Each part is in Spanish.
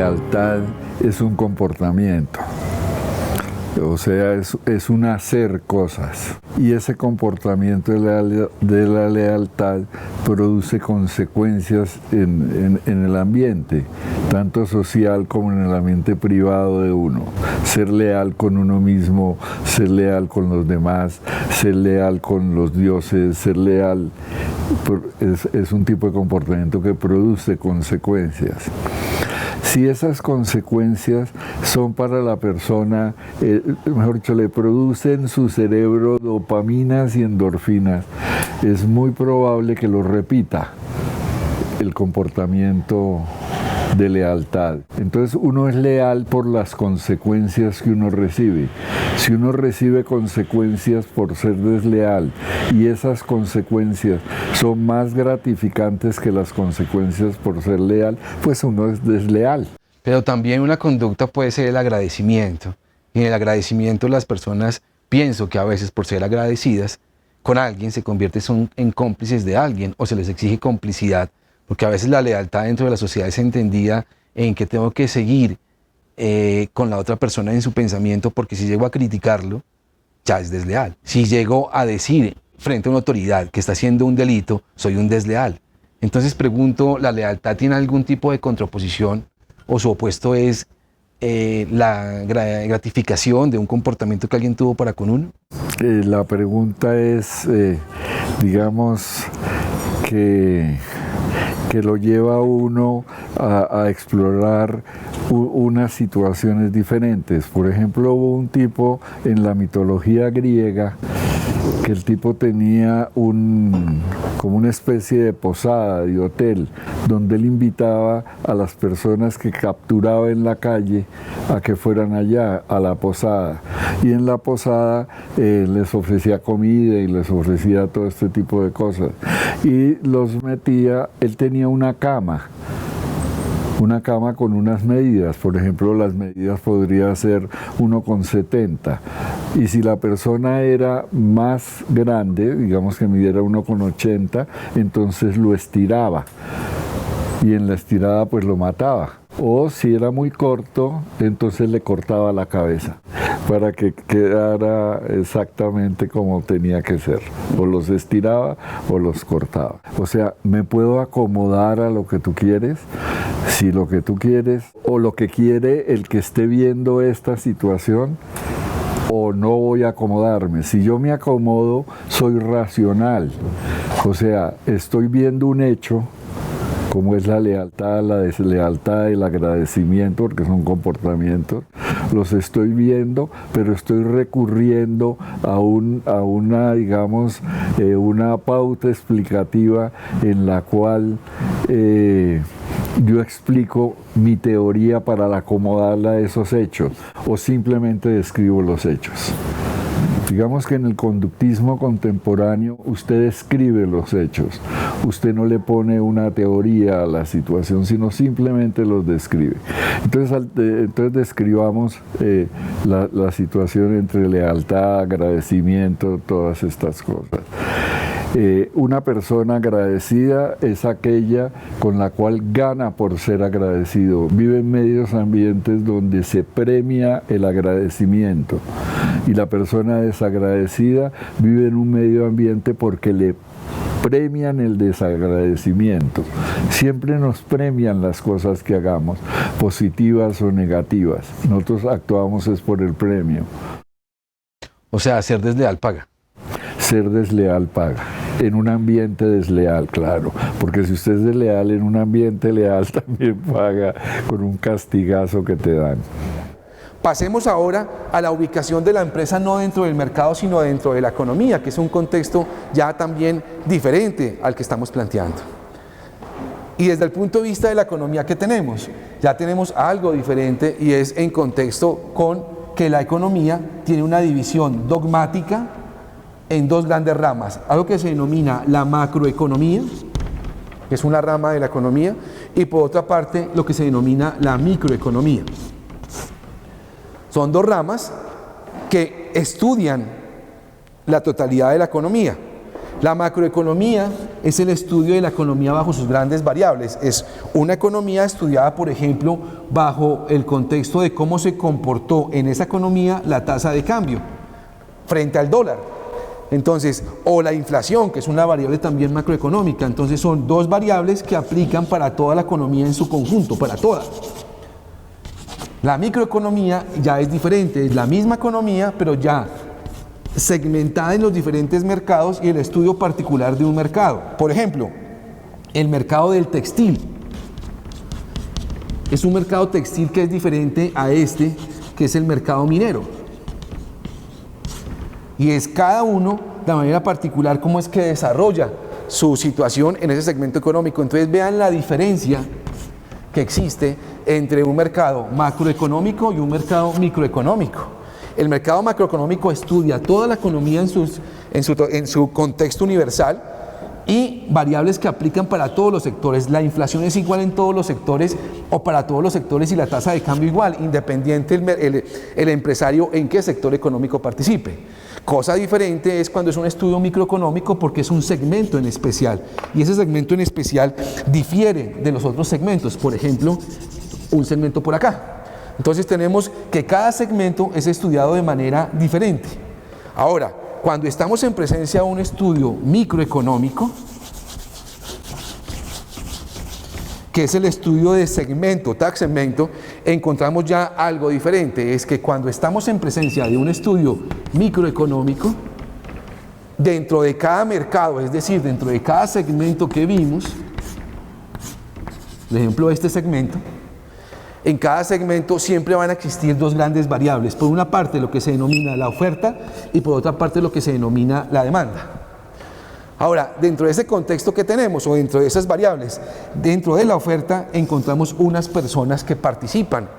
lealtad es un comportamiento. O sea, es un hacer cosas. Y ese comportamiento de la lealtad produce consecuencias en el ambiente, tanto social como en el ambiente privado de uno. Ser leal con uno mismo, ser leal con los demás, ser leal con los dioses, ser leal es un tipo de comportamiento que produce consecuencias. Si esas consecuencias son para la persona, mejor dicho, le producen su cerebro dopaminas y endorfinas, es muy probable que lo repita el comportamiento de lealtad. Entonces uno es leal por las consecuencias que uno recibe. Si uno recibe consecuencias por ser desleal y esas consecuencias son más gratificantes que las consecuencias por ser leal, pues uno es desleal. Pero también una conducta puede ser el agradecimiento. Y en el agradecimiento las personas, pienso que a veces por ser agradecidas con alguien se convierten en cómplices de alguien o se les exige complicidad. Porque a veces la lealtad dentro de la sociedad es entendida en que tengo que seguir con la otra persona en su pensamiento, porque si llego a criticarlo, ya es desleal. Si llego a decir frente a una autoridad que está haciendo un delito, soy un desleal. Entonces pregunto, ¿la lealtad tiene algún tipo de contraposición o su opuesto es la gratificación de un comportamiento que alguien tuvo para con uno? La pregunta es, digamos, que lo lleva a uno a explorar unas situaciones diferentes. Por ejemplo, hubo un tipo en la mitología griega que el tipo tenía como una especie de posada, de hotel, donde él invitaba a las personas que capturaba en la calle a que fueran allá, a la posada. Y en la posada les ofrecía comida y les ofrecía todo este tipo de cosas. Y los metía, él tenía una cama con unas medidas. Por ejemplo, las medidas podría ser 1,70. Y si la persona era más grande, digamos que midiera 1,80, entonces lo estiraba. Y en la estirada pues lo mataba. O si era muy corto, entonces le cortaba la cabeza para que quedara exactamente como tenía que ser. O los estiraba o los cortaba. O sea, me puedo acomodar a lo que tú quieres, si lo que tú quieres o lo que quiere el que esté viendo esta situación, o no voy a acomodarme. Si yo me acomodo, soy racional. O sea, estoy viendo un hecho, como es la lealtad, la deslealtad, el agradecimiento, porque son comportamientos, los estoy viendo, pero estoy recurriendo a una, digamos, una pauta explicativa en la cual yo explico mi teoría para acomodarla a esos hechos, o simplemente describo los hechos. Digamos que en el conductismo contemporáneo usted describe los hechos, usted no le pone una teoría a la situación, sino simplemente los describe. Entonces describamos la situación entre lealtad, agradecimiento, todas estas cosas. Una persona agradecida es aquella con la cual gana por ser agradecido. Vive en medios ambientes donde se premia el agradecimiento. Y la persona desagradecida vive en un medio ambiente porque le premian el desagradecimiento. Siempre nos premian las cosas que hagamos, positivas o negativas. Nosotros actuamos es por el premio. O sea, ser desleal paga. Ser desleal paga. En un ambiente desleal, claro. Porque si usted es desleal en un ambiente leal, también paga con un castigazo que te dan. Pasemos ahora a la ubicación de la empresa no dentro del mercado, sino dentro de la economía, que es un contexto ya también diferente al que estamos planteando. Y desde el punto de vista de la economía, ¿qué tenemos? Ya tenemos algo diferente y es en contexto con que la economía tiene una división dogmática en dos grandes ramas, algo que se denomina la macroeconomía, que es una rama de la economía, y por otra parte lo que se denomina la microeconomía. Son dos ramas que estudian la totalidad de la economía. La macroeconomía es el estudio de la economía bajo sus grandes variables. Es una economía estudiada, por ejemplo, bajo el contexto de cómo se comportó en esa economía la tasa de cambio frente al dólar. Entonces, o la inflación, que es una variable también macroeconómica. Entonces, son dos variables que aplican para toda la economía en su conjunto, para toda. La microeconomía ya es diferente, es la misma economía, pero ya segmentada en los diferentes mercados y el estudio particular de un mercado. Por ejemplo, el mercado del textil. Es un mercado textil que es diferente a este, que es el mercado minero. Y es cada uno, de manera particular, cómo es que desarrolla su situación en ese segmento económico. Entonces vean la diferencia que existe entre un mercado macroeconómico y un mercado microeconómico. El mercado macroeconómico estudia toda la economía en su contexto universal y variables que aplican para todos los sectores. La inflación es igual en todos los sectores o para todos los sectores y la tasa de cambio igual, independiente el empresario en qué sector económico participe. Cosa diferente es cuando es un estudio microeconómico porque es un segmento en especial y ese segmento en especial difiere de los otros segmentos. Por ejemplo, un segmento por acá. Entonces tenemos que cada segmento es estudiado de manera diferente. Ahora, cuando estamos en presencia de un estudio microeconómico, que es el estudio de segmento, tag segmento, encontramos ya algo diferente. Es que cuando estamos en presencia de un estudio microeconómico, dentro de cada mercado, es decir, dentro de cada segmento que vimos, por ejemplo, este segmento, en cada segmento siempre van a existir dos grandes variables. Por una parte lo que se denomina la oferta y por otra parte lo que se denomina la demanda. Ahora, dentro de ese contexto que tenemos o dentro de esas variables, dentro de la oferta encontramos unas personas que participan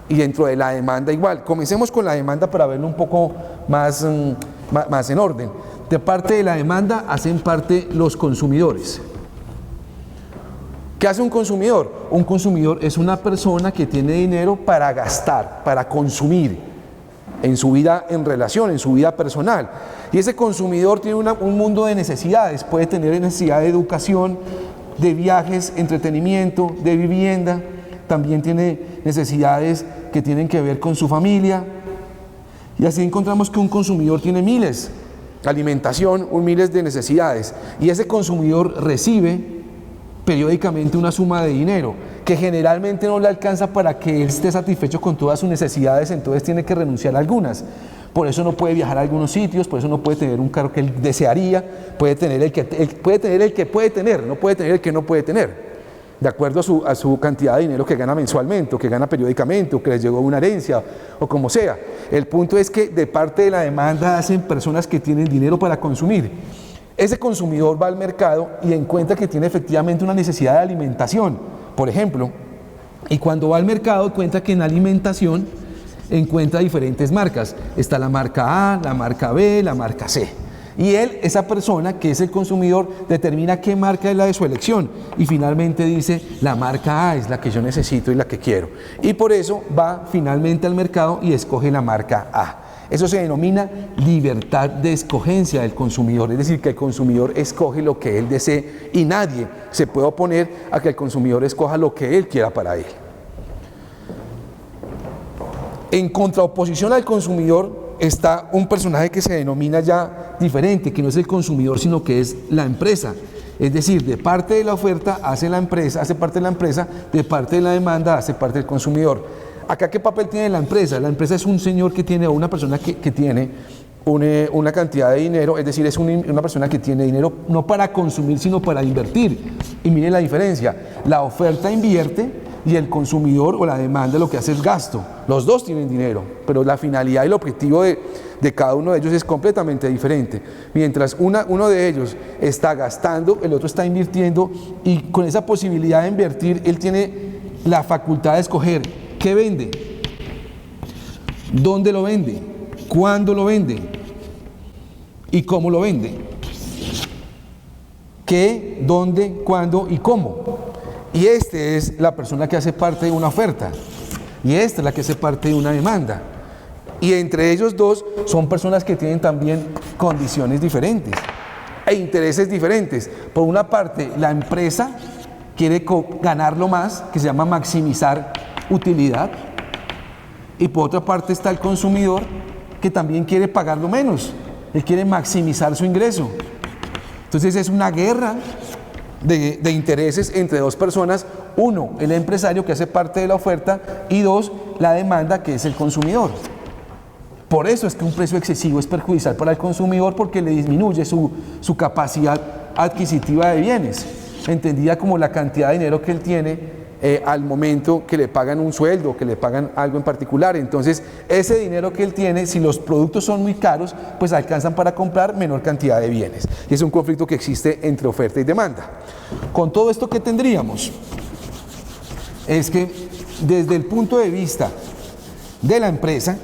y dentro de la demanda igual. Comencemos con la demanda para verlo un poco más en orden. De parte de la demanda hacen parte los consumidores. ¿Qué hace un consumidor? Un consumidor es una persona que tiene dinero para gastar, para consumir en su vida en relación, en su vida personal. Y ese consumidor tiene un mundo de necesidades. Puede tener necesidad de educación, de viajes, entretenimiento, de vivienda. También tiene necesidades que tienen que ver con su familia. Y así encontramos que un consumidor tiene miles, alimentación, miles de necesidades. Y ese consumidor recibe periódicamente una suma de dinero que generalmente no le alcanza para que él esté satisfecho con todas sus necesidades, entonces tiene que renunciar a algunas. Por eso no puede viajar a algunos sitios, por eso no puede tener un carro que él desearía, puede tener el que puede tener, no puede tener el que no puede tener, de acuerdo a su cantidad de dinero que gana mensualmente, o que gana periódicamente, o que les llegó una herencia, o como sea. El punto es que de parte de la demanda hacen personas que tienen dinero para consumir. Ese consumidor va al mercado y encuentra que tiene efectivamente una necesidad de alimentación, por ejemplo, y cuando va al mercado encuentra que en alimentación encuentra diferentes marcas. Está la marca A, la marca B, la marca C. Y él, esa persona que es el consumidor, determina qué marca es la de su elección y finalmente dice, la marca A es la que yo necesito y la que quiero. Y por eso va finalmente al mercado y escoge la marca A. Eso se denomina libertad de escogencia del consumidor, es decir, que el consumidor escoge lo que él desee y nadie se puede oponer a que el consumidor escoja lo que él quiera para él. En contraoposición al consumidor está un personaje que se denomina ya diferente, que no es el consumidor, sino que es la empresa. Es decir, de parte de la oferta hace parte de la empresa, de parte de la demanda hace parte del consumidor. Acá, ¿qué papel tiene la empresa? La empresa es un señor que tiene, o una persona que tiene una cantidad de dinero, es decir, es una persona que tiene dinero no para consumir, sino para invertir. Y miren la diferencia, la oferta invierte y el consumidor o la demanda lo que hace es gasto. Los dos tienen dinero, pero la finalidad y el objetivo de cada uno de ellos es completamente diferente. Mientras uno de ellos está gastando, el otro está invirtiendo y con esa posibilidad de invertir, él tiene la facultad de escoger qué vende, dónde lo vende, cuándo lo vende y cómo lo vende. ¿Qué, dónde, cuándo y cómo? Y este es la persona que hace parte de una oferta y esta es la que hace parte de una demanda. Y entre ellos dos son personas que tienen también condiciones diferentes. e intereses diferentes. Por una parte, la empresa quiere ganarlo más, que se llama maximizar utilidad, y por otra parte está el consumidor, que también quiere pagarlo menos, él quiere maximizar su ingreso. Entonces es una guerra de intereses entre dos personas, uno, el empresario que hace parte de la oferta, y dos, la demanda, que es el consumidor. Por eso es que un precio excesivo es perjudicial para el consumidor, porque le disminuye su capacidad adquisitiva de bienes, entendida como la cantidad de dinero que él tiene al momento que le pagan un sueldo, que le pagan algo en particular. Entonces, ese dinero que él tiene, si los productos son muy caros, pues alcanzan para comprar menor cantidad de bienes. Y es un conflicto que existe entre oferta y demanda. Con todo esto, ¿qué tendríamos? Es que desde el punto de vista de la empresa,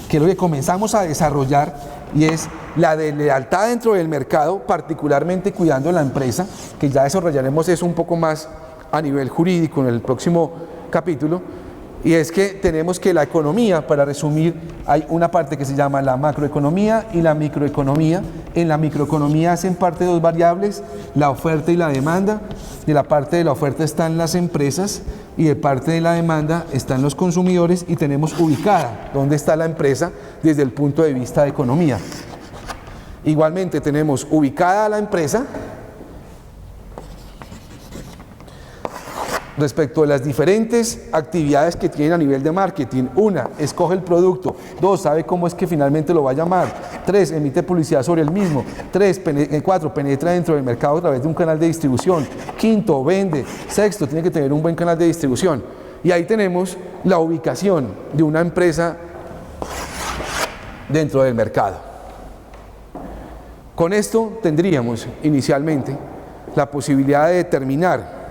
que es lo que comenzamos a desarrollar, y es la de lealtad dentro del mercado, particularmente cuidando la empresa, que ya desarrollaremos eso un poco más a nivel jurídico en el próximo capítulo, y es que tenemos que la economía, para resumir, hay una parte que se llama la macroeconomía y la microeconomía. En la microeconomía hacen parte dos variables, la oferta y la demanda. De la parte de la oferta están las empresas y de parte de la demanda están los consumidores, y tenemos ubicada dónde está la empresa desde el punto de vista de economía. Igualmente tenemos ubicada a la empresa respecto de las diferentes actividades que tiene a nivel de marketing. Una, escoge el producto. Dos, sabe cómo es que finalmente lo va a llamar. Tres, emite publicidad sobre el mismo. Cuatro, penetra dentro del mercado a través de un canal de distribución. Quinto, vende. Sexto, tiene que tener un buen canal de distribución. Y ahí tenemos la ubicación de una empresa dentro del mercado. Con esto tendríamos inicialmente la posibilidad de determinar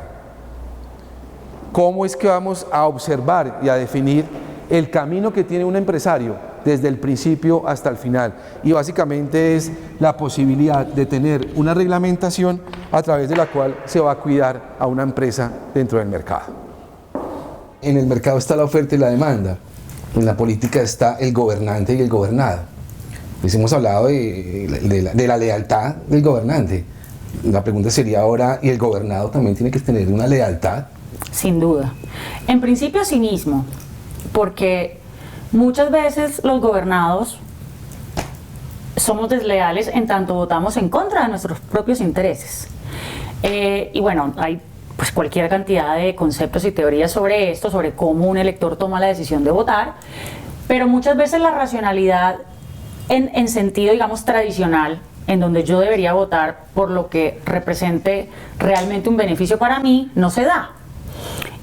cómo es que vamos a observar y a definir el camino que tiene un empresario desde el principio hasta el final. Y básicamente es la posibilidad de tener una reglamentación a través de la cual se va a cuidar a una empresa dentro del mercado. En el mercado está la oferta y la demanda. En la política está el gobernante y el gobernado. Pues hemos hablado de la lealtad del gobernante. La pregunta sería ahora, ¿y el gobernado también tiene que tener una lealtad? Sin duda. En principio cinismo, porque muchas veces los gobernados somos desleales en tanto votamos en contra de nuestros propios intereses. Y bueno, hay pues cualquier cantidad de conceptos y teorías sobre esto, sobre cómo un elector toma la decisión de votar, pero muchas veces la racionalidad en sentido, digamos, tradicional, en donde yo debería votar por lo que represente realmente un beneficio para mí, no se da.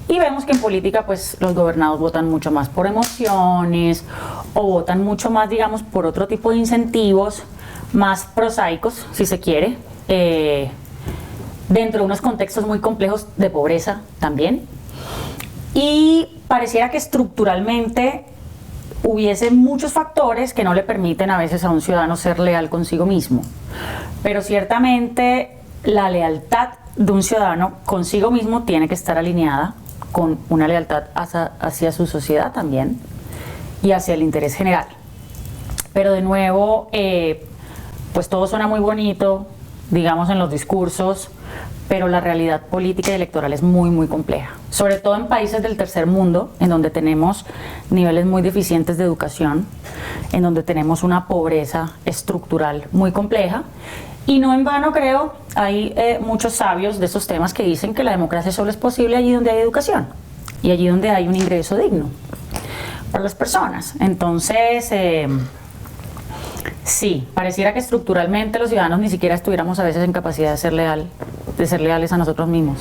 Y vemos que en política pues los gobernados votan mucho más por emociones o votan mucho más, digamos, por otro tipo de incentivos más prosaicos, si se quiere, dentro de unos contextos muy complejos de pobreza también. Y pareciera que estructuralmente hubiese muchos factores que no le permiten a veces a un ciudadano ser leal consigo mismo. Pero ciertamente la lealtad de un ciudadano consigo mismo tiene que estar alineada con una lealtad hacia su sociedad también y hacia el interés general. Pero de nuevo, pues todo suena muy bonito, digamos, en los discursos, pero la realidad política y electoral es muy, muy compleja. Sobre todo en países del tercer mundo, en donde tenemos niveles muy deficientes de educación, en donde tenemos una pobreza estructural muy compleja. Y no en vano, creo, hay muchos sabios de estos temas que dicen que la democracia solo es posible allí donde hay educación y allí donde hay un ingreso digno para las personas. Entonces, sí, pareciera que estructuralmente los ciudadanos ni siquiera estuviéramos a veces en capacidad de ser leales a nosotros mismos.